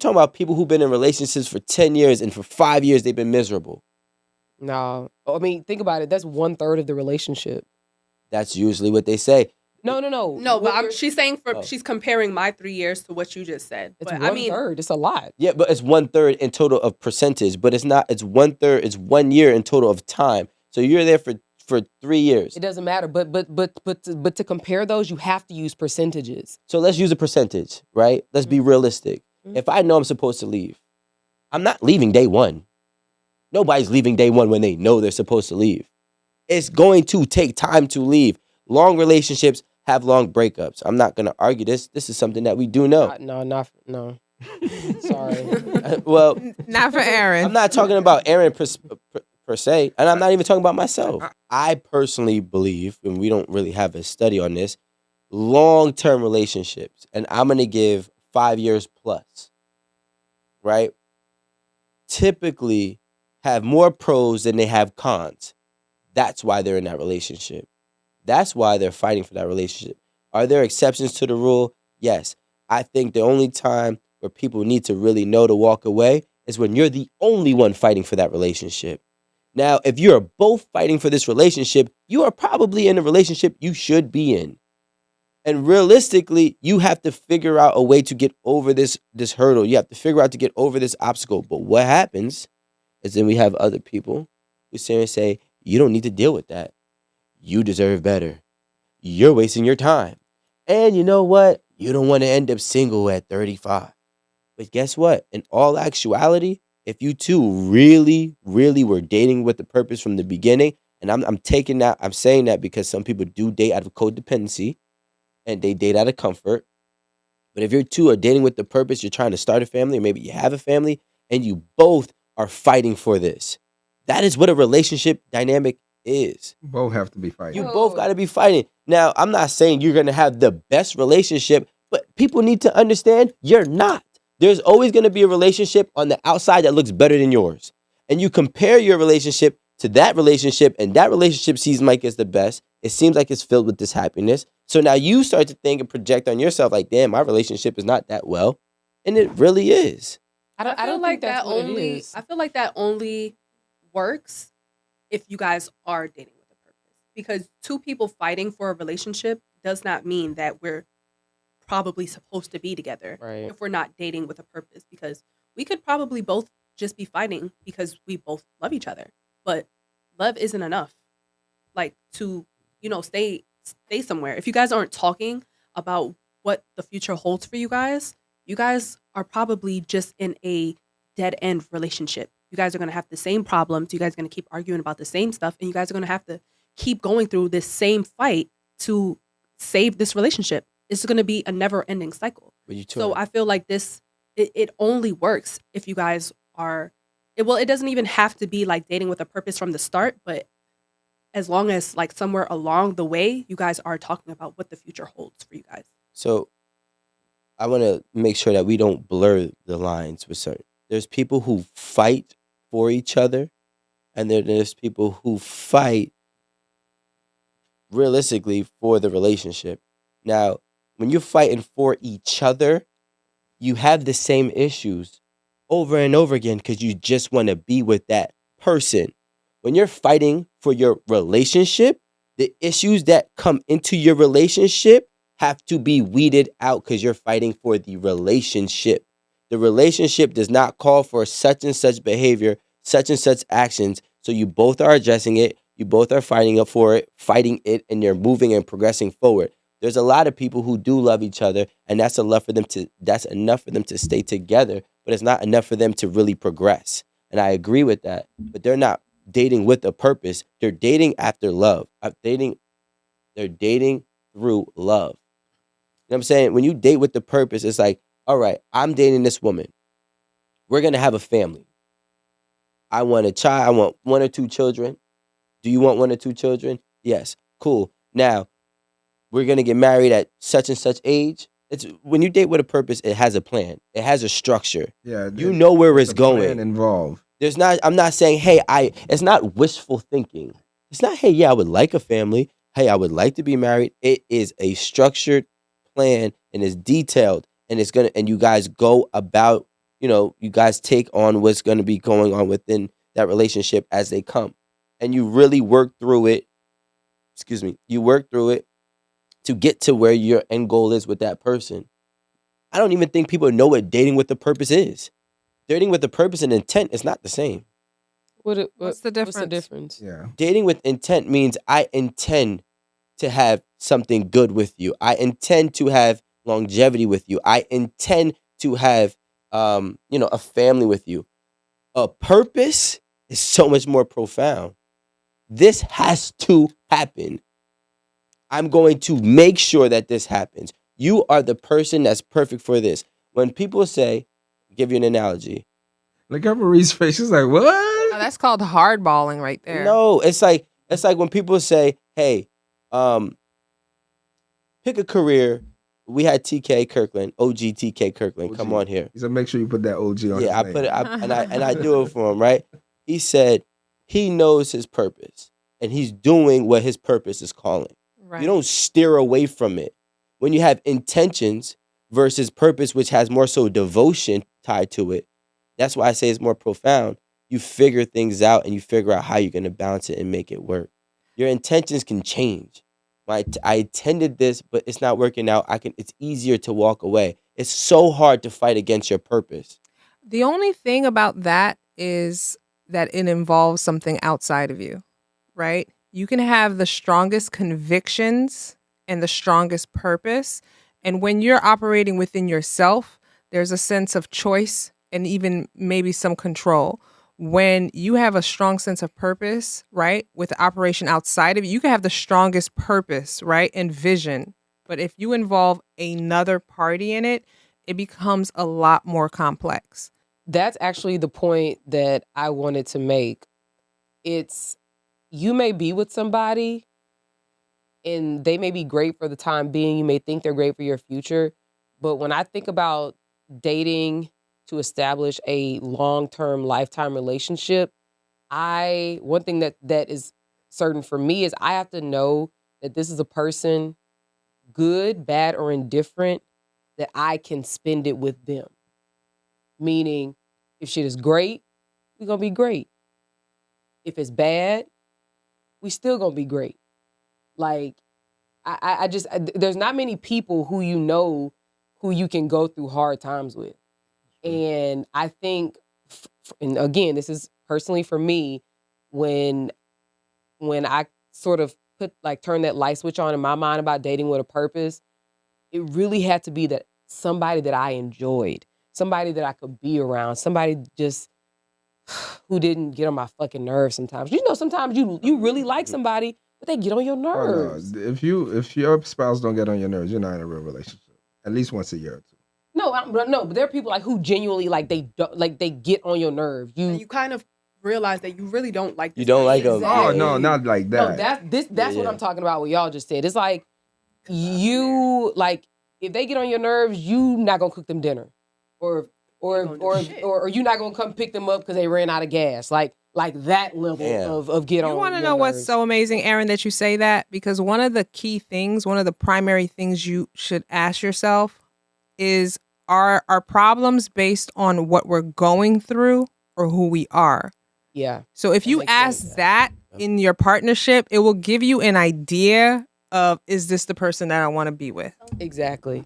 talking about people who've been in relationships for 10 years and for 5 years they've been miserable. No. I mean, think about it. That's 1/3 of the relationship. That's usually what they say. No. No, but she's saying she's comparing my 3 years to what you just said. It's But 1/3. It's a lot. Yeah, but it's 1/3 in total of percentage, but it's not. It's 1/3. It's 1 year in total of time. So you're there for 3 years. It doesn't matter. But to compare those, you have to use percentages. So let's use a percentage, right? Let's be realistic. If I know I'm supposed to leave, I'm not leaving day one. Nobody's leaving day one when they know they're supposed to leave. It's going to take time to leave. Long relationships have long breakups. I'm not going to argue this. This is something that we do know. No. Sorry. Well, not for Aaron. I'm not talking about Aaron per se, and I'm not even talking about myself. I personally believe, and we don't really have a study on this, long-term relationships, and I'm going to give 5 years plus, right? Typically have more pros than they have cons. That's why they're in that relationship. That's why they're fighting for that relationship. Are there exceptions to the rule? Yes. I think the only time where people need to really know to walk away is when you're the only one fighting for that relationship. Now, if you're both fighting for this relationship, you are probably in a relationship you should be in. And realistically, you have to figure out a way to get over this hurdle. You have to figure out to get over this obstacle. But what happens is then we have other people who sit and say, you don't need to deal with that. You deserve better. You're wasting your time. And you know what? You don't want to end up single at 35. But guess what? In all actuality, if you two really, really were dating with the purpose from the beginning, and I'm saying that because some people do date out of codependency and they date out of comfort. But if you two are dating with the purpose, you're trying to start a family, or maybe you have a family, and you both are fighting for this. That is what a relationship dynamic is. You both have to be fighting. You both got to be fighting. Now, I'm not saying you're going to have the best relationship, but people need to understand you're not. There's always going to be a relationship on the outside that looks better than yours. And you compare your relationship to that relationship, and that relationship seems like it's the best. It seems like it's filled with this happiness. So now you start to think and project on yourself like, damn, my relationship is not that well. And it really is. I don't think that's what it is. I feel like that only works if you guys are dating with a purpose. Because two people fighting for a relationship does not mean that we're probably supposed to be together if we're not dating with a purpose. Because we could probably both just be fighting because we both love each other. But love isn't enough, like, to, stay somewhere. If you guys aren't talking about what the future holds for you guys are probably just in a dead-end relationship. You guys are going to have the same problems. You guys are going to keep arguing about the same stuff. And you guys are going to have to keep going through this same fight to save this relationship. It's going to be a never-ending cycle. So I feel like it only works if you guys are... it doesn't even have to be like dating with a purpose from the start, but as long as like somewhere along the way, you guys are talking about what the future holds for you guys. So I want to make sure that we don't blur the lines with certain. There's people who fight for each other, and there's people who fight realistically for the relationship. Now, when you're fighting for each other, you have the same issues over and over again because you just want to be with that person. When you're fighting for your relationship, the issues that come into your relationship have to be weeded out because you're fighting for the relationship. The relationship does not call for such and such behavior, such and such actions. So you both are addressing it. You both are fighting it, and you're moving and progressing forward. There's a lot of people who do love each other, and that's enough for them to stay together, but it's not enough for them to really progress. And I agree with that. But they're not dating with a purpose. They're dating after love. They're dating through love. You know what I'm saying? When you date with the purpose, it's like, all right, I'm dating this woman. We're going to have a family. I want a child. I want 1 or 2 children. Do you want 1 or 2 children? Yes. Cool. Now, we're going to get married at such and such age. It's when you date with a purpose, it has a plan. It has a structure. Yeah, you know where it's going. Plan involved. I'm not saying, hey, it's not wishful thinking. It's not, hey, yeah, I would like a family. Hey, I would like to be married. It is a structured plan and it's detailed, and and you guys go about, you guys take on what's going to be going on within that relationship as they come. And you really work through it. Excuse me. You work through it to get to where your end goal is with that person. I don't even think people know what dating with a purpose is. Dating with a purpose and intent is not the same. What's the difference? What's the difference? Yeah. Dating with intent means I intend to have something good with you. I intend to have longevity with you. I intend to have, a family with you. A purpose is so much more profound. This has to happen. I'm going to make sure that this happens. You are the person that's perfect for this. When people say, give you an analogy. Look at Marie's face. She's like, what? Oh, that's called hardballing right there. No, it's like when people say, hey, pick a career. We had TK Kirkland, OG TK Kirkland. OG. Come on here. He said, make sure you put that OG on. Yeah, I his put name. it, and I do it for him, right? He said he knows his purpose, and he's doing what his purpose is calling. Right. You don't steer away from it. When you have intentions versus purpose, which has more so devotion tied to it, that's why I say it's more profound. You figure things out and you figure out how you're going to balance it and make it work. Your intentions can change. I intended this, but it's not working out. It's easier to walk away. It's so hard to fight against your purpose. The only thing about that is that it involves something outside of you, right? You can have the strongest convictions and the strongest purpose. And when you're operating within yourself, there's a sense of choice and even maybe some control. When you have a strong sense of purpose, right, with the operation outside of you, you can have the strongest purpose, right, and vision. But if you involve another party in it, it becomes a lot more complex. That's actually the point that I wanted to make. It's, you may be with somebody and they may be great for the time being. You may think they're great for your future. But when I think about dating to establish a long-term lifetime relationship, one thing that is certain for me is I have to know that this is a person, good, bad, or indifferent, that I can spend it with them. Meaning, if shit is great, we're gonna be great. If it's bad, we still gonna be great. Like, I just, there's not many people who who you can go through hard times with. And I think, and again, this is personally for me, when I sort of turn that light switch on in my mind about dating with a purpose, it really had to be that somebody that I enjoyed, somebody that I could be around, somebody just who didn't get on my fucking nerves sometimes. Sometimes you really like somebody, but they get on your nerves. Oh, no. If your spouse don't get on your nerves, you're not in a real relationship. At least once a year or two. No, but there are people who genuinely they get on your nerves. And you kind of realize that you really don't like. You don't like them. Oh no, not like that. No, that's what I'm talking about. What y'all just said. It's like you if they get on your nerves, you not gonna cook them dinner, or you're not gonna come pick them up because they ran out of gas. Like that level of get on. You want to your know what's nerves. so amazing, Aaron, that you say that? Because one of the key things, one of the primary things you should ask yourself is, are our problems based on what we're going through or who we are? Yeah. So if you ask that in your partnership, it will give you an idea of, is this the person that I want to be with? Exactly.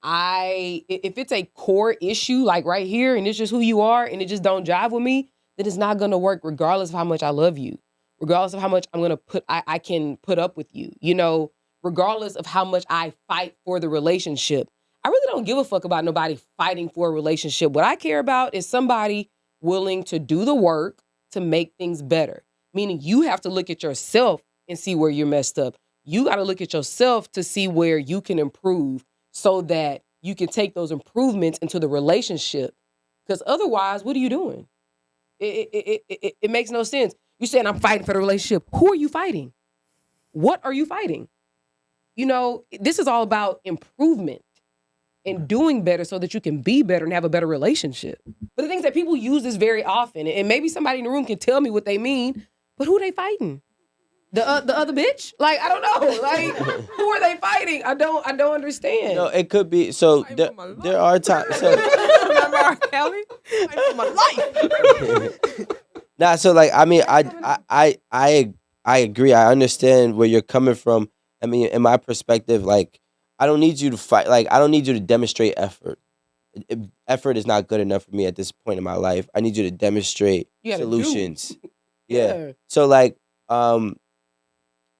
If it's a core issue, like right here, and it's just who you are, and it just don't jive with me, then it's not gonna work regardless of how much I love you, regardless of how much I can put up with you, regardless of how much I fight for the relationship. I really don't give a fuck about nobody fighting for a relationship. What I care about is somebody willing to do the work to make things better. Meaning you have to look at yourself and see where you're messed up. You got to look at yourself to see where you can improve so that you can take those improvements into the relationship. Because otherwise, what are you doing? It makes no sense. You saying I'm fighting for the relationship. Who are you fighting? What are you fighting? This is all about improvement and doing better so that you can be better and have a better relationship. But the things that people use this very often, and maybe somebody in the room can tell me what they mean, but who are they fighting? The other bitch? I don't know. Who are they fighting? I don't understand. No, it could be. So there are times. So, Remember, R. Kelly. Fight for my life. Nah, so like I mean, I agree. I understand where you're coming from. I mean, in my perspective, like I don't need you to fight. Like I don't need you to demonstrate effort. Effort is not good enough for me at this point in my life. I need you to demonstrate You gotta do. solutions. Yeah. So like, I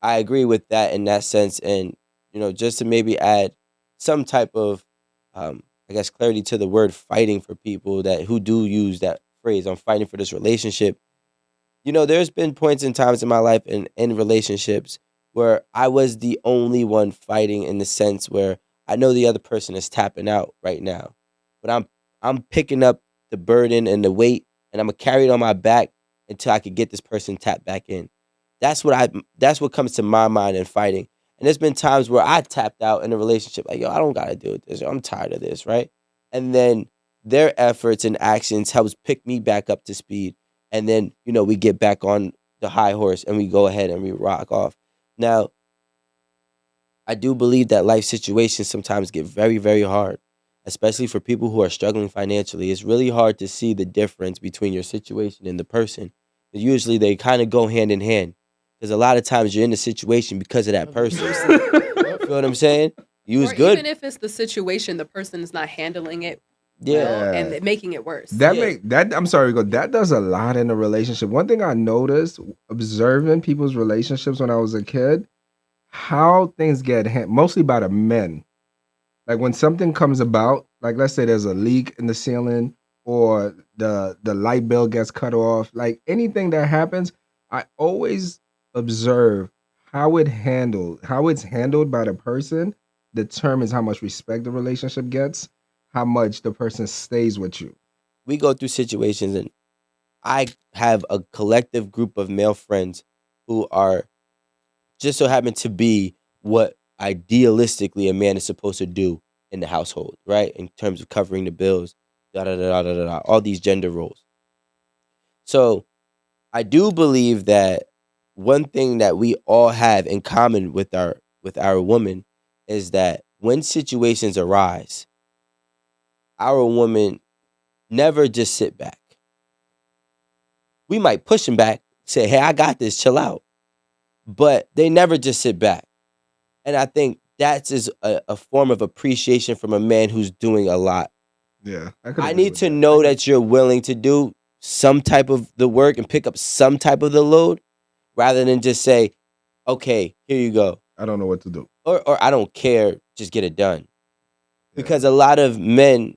agree with that in that sense, and just to maybe add some type of, I guess, clarity to the word fighting for people who do use that phrase. I'm fighting for this relationship. There's been points and times in my life and in relationships where I was the only one fighting in the sense where I know the other person is tapping out right now, but I'm picking up the burden and the weight, and I'm gonna carry it on my back until I could get this person tapped back in. That's what comes to my mind in fighting. And there's been times where I tapped out in a relationship, like, yo, I don't gotta deal with this. Yo, I'm tired of this, right? And then their efforts and actions helps pick me back up to speed. And then, we get back on the high horse and we go ahead and we rock off. Now, I do believe that life situations sometimes get very, very hard, especially for people who are struggling financially. It's really hard to see the difference between your situation and the person. Usually they kind of go hand in hand. Because a lot of times you're in the situation because of that person. You feel what I'm saying? You was good. Even if it's the situation, the person is not handling it Yeah. well and making it worse. I'm sorry, that does a lot in a relationship. One thing I noticed observing people's relationships when I was a kid, how things get mostly by the men. Like when something comes about, like let's say there's a leak in the ceiling or the light bill gets cut off, like anything that happens, I always observe how it's handled by the person determines how much respect the relationship gets, how much the person stays with you. We go through situations, and I have a collective group of male friends who are just so happen to be what idealistically a man is supposed to do in the household, right? In terms of covering the bills, all these gender roles. So I do believe that one thing that we all have in common with our woman is that when situations arise, our woman never just sit back. We might push them back, say, hey, I got this, chill out. But they never just sit back. And I think that is a form of appreciation from a man who's doing a lot. Yeah. I need to know that you're willing to do some type of the work and pick up some type of the load rather than just say, okay, here you go. I don't know what to do. Or I don't care, just get it done. Yeah. Because a lot of men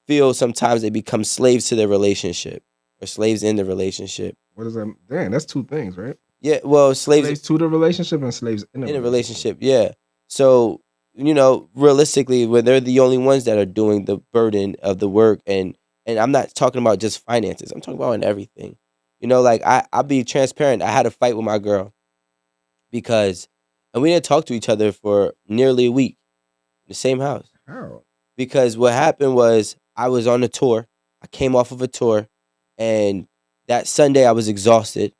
feel sometimes they become slaves to their relationship or slaves in the relationship. What is that? Dang, that's two things, right? Yeah, well, slaves to the relationship and slaves in a relationship. Yeah. So, realistically, when they're the only ones that are doing the burden of the work, and I'm not talking about just finances. I'm talking about in everything. Like I'll be transparent. I had a fight with my girl and we didn't talk to each other for nearly a week in the same house. How? Because what happened was I was on a tour. I came off of a tour, and that Sunday I was exhausted.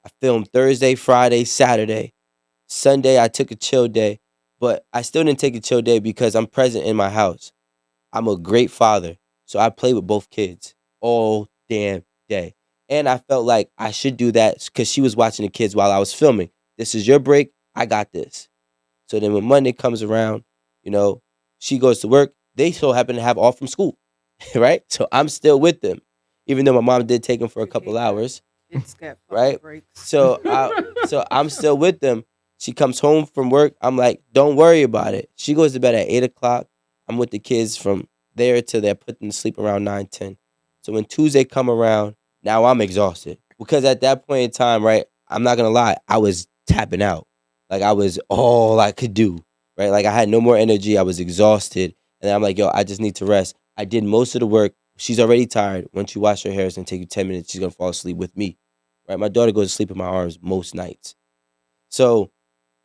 I filmed Thursday, Friday, Saturday. Sunday, I took a chill day, but I still didn't take a chill day because I'm present in my house. I'm a great father, so I play with both kids all damn day. And I felt like I should do that because she was watching the kids while I was filming. This is your break. I got this. So then when Monday comes around, she goes to work. They so happen to have off from school, right? So I'm still with them, even though my mom did take them for a couple hours. Right? So I'm still with them. She comes home from work. I'm like, don't worry about it. She goes to bed at 8 o'clock. I'm with the kids from there till they're put them to sleep around 9, 10. So when Tuesday come around, now I'm exhausted. Because at that point in time, right, I'm not going to lie, I was tapping out. Like I was all I could do, right? Like I had no more energy. I was exhausted. And I'm like, yo, I just need to rest. I did most of the work. She's already tired. Once you wash her hair, it's going to take you 10 minutes. She's going to fall asleep with me. Right? My daughter goes to sleep in my arms most nights. So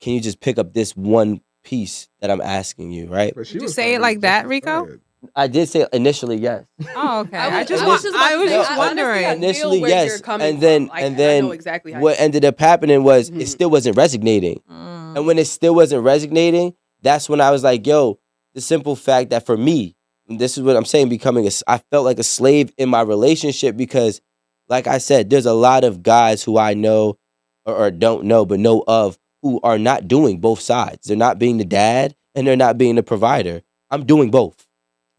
can you just pick up this one piece that I'm asking you, right? Did you say it like that, Rico? I did say initially yes. Oh, okay. I was just wondering. Initially yes, and then I know exactly what ended up happening was it still wasn't resonating. And when it still wasn't resonating, that's when I was like, yo, the simple fact that for me, this is what I'm saying, I felt like a slave in my relationship because, like I said, there's a lot of guys who I know or don't know, but know of, who are not doing both sides. They're not being the dad and they're not being the provider. I'm doing both,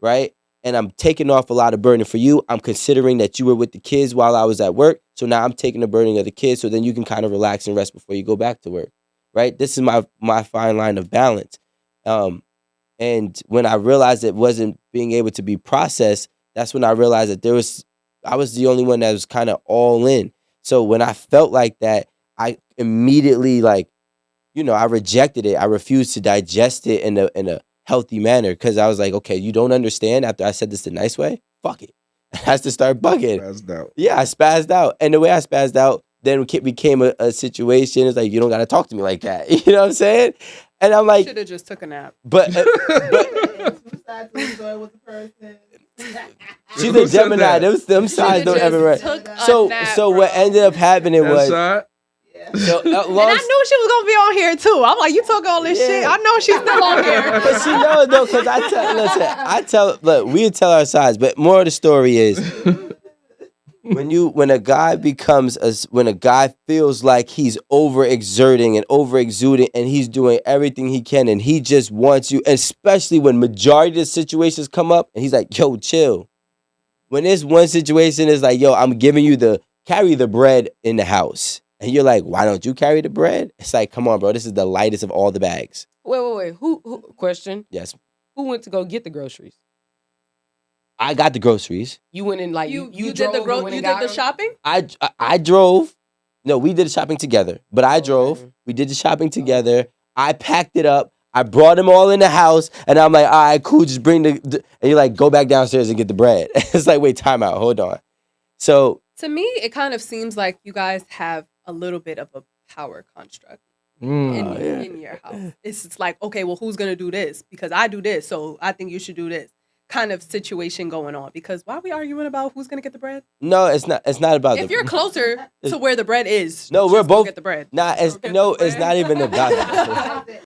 right? And I'm taking off a lot of burden for you. I'm considering that you were with the kids while I was at work. So now I'm taking the burden of the kids so then you can kind of relax and rest before you go back to work, right? This is my fine line of balance. And when I realized it wasn't being able to be processed, that's when I realized that I was the only one that was kind of all in. So when I felt like that, I immediately I rejected it. I refused to digest it in a healthy manner because I was like, okay, you don't understand after I said this the nice way? Fuck it. I had to start bugging. Spazzed out. Yeah, I spazzed out. And the way I spazzed out then became a situation. It's like, you don't got to talk to me like that. You know what I'm saying? And I'm like, should have just took a nap. but she's a Gemini. Them sides don't ever right. So what ended up happening was. So, and I knew she was gonna be on here too. I'm like, you talk all this shit. I know she's still on here. But she knows though, because we tell our sides. But more of the story is when a guy feels like he's overexerting and overexuding and he's doing everything he can and he just wants you, especially when majority of the situations come up and he's like, yo, chill. When this one situation is like, yo, I'm giving you carry the bread in the house. And you're like, why don't you carry the bread? It's like, come on, bro. This is the lightest of all the bags. Wait. Who question? Yes. Who went to go get the groceries? I got the groceries. You went in you did the shopping? I drove. No, we did the shopping together. But I drove. We did the shopping together. I packed it up. I brought them all in the house. And I'm like, all right, cool. Just bring and you're like, go back downstairs and get the bread. It's like, wait, time out. Hold on. So. To me, it kind of seems like you guys have a little bit of a power construct in your house. It's like, okay, well, who's going to do this? Because I do this, so I think you should do this. Kind of situation going on. Because why are we arguing about who's going to get the bread? No, it's not about if you're closer to where the bread is, no, we're both get the bread. It's not even about that.